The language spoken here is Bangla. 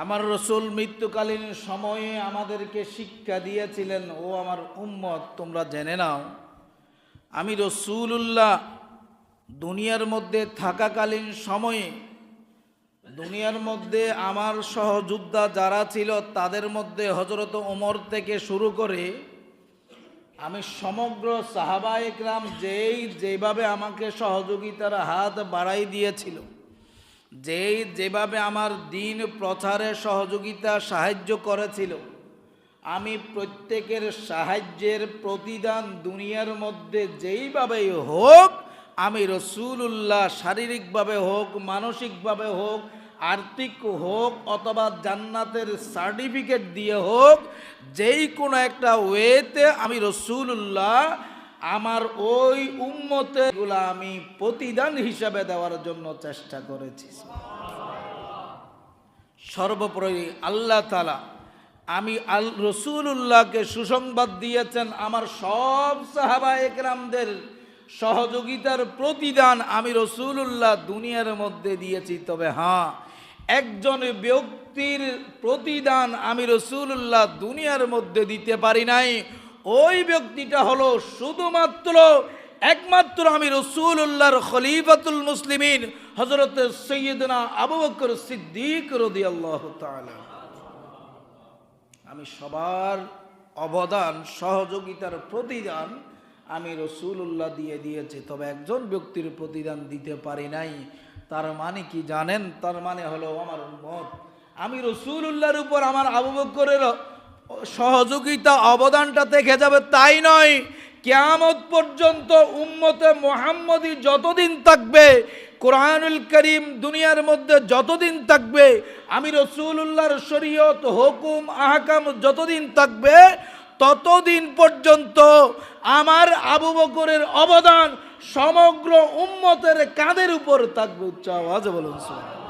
আমার রসুল মৃত্যুকালীন সময়ে আমাদেরকে শিক্ষা দিয়েছিলেন, ও আমার উম্মত, তোমরা জেনে নাও, আমি রসুলুল্লাহ দুনিয়ার মধ্যে থাকাকালীন সময়ে দুনিয়ার মধ্যে আমার সহযোদ্ধা যারা ছিল তাদের মধ্যে হযরত ওমর থেকে শুরু করে আমি সমগ্র সাহাবা একরাম যেভাবে আমাকে সহযোগিতার হাত বাড়াই দিয়েছিল, যেভাবে আমার দিন প্রচারে সহযোগিতা সাহায্য করেছিল, আমি প্রত্যেকের সাহায্যের প্রতিদান দুনিয়ার মধ্যে যেইভাবেই হোক আমি রসুলুল্লাহ শারীরিকভাবে হোক, মানসিকভাবে হোক, আর্থিক হোক অথবা জান্নাতের সার্টিফিকেট দিয়ে হোক, যেই কোনো একটা ওয়েতে আমি রসুলুল্লাহ আমার ওই উম্মতেগুলো আমি প্রতিদান হিসাবে দেওয়ার জন্য চেষ্টা করেছি। সর্বোপরি আল্লাহ তাআলা আমি রসুলুল্লাহকে সুসংবাদ দিয়েছেন, আমার সব সাহাবা একরামদের সহযোগিতার প্রতিদান আমি রসুলুল্লাহ দুনিয়ার মধ্যে দিয়েছি। তবে হ্যাঁ, একজন ব্যক্তির প্রতিদান আমি রসুলুল্লাহ দুনিয়ার মধ্যে দিতে পারি নাই। ওই ব্যক্তিটা হলো একমাত্র আমি রসুলুল্লাহর খলিফাতুল মুসলিমিন হযরত সাইয়্যিদনা আবু বকর সিদ্দিক রাদিয়াল্লাহু তাআলা। আমি সবার অবদান সহযোগিতার প্রতিদান আমি রসুলুল্লাহ দিয়ে দিয়েছি, তবে একজন ব্যক্তির প্রতিদান দিতে পারি নাই। তার মানে কি জানেন? তার মানে হলো আমার উম্মত, আমি রসুলুল্লাহর উপর আমার আবু বকরের সহযোগিতা অবদানটা থেকে যাবে তাই নয়, কিয়ামত পর্যন্ত উম্মতে মুহাম্মদী যতদিন থাকবে, কোরআনুল করিম দুনিয়ার মধ্যে যতদিন থাকবে, আমি রসুলুল্লাহর শরীয়ত হুকুম আহকাম যতদিন থাকবে, ততদিন পর্যন্ত আমার আবু বকরের অবদান সমগ্র উম্মতের কাঁধের উপর থাকবে। উচ্চ আওয়াজে বলুন সুবহানাল্লাহ।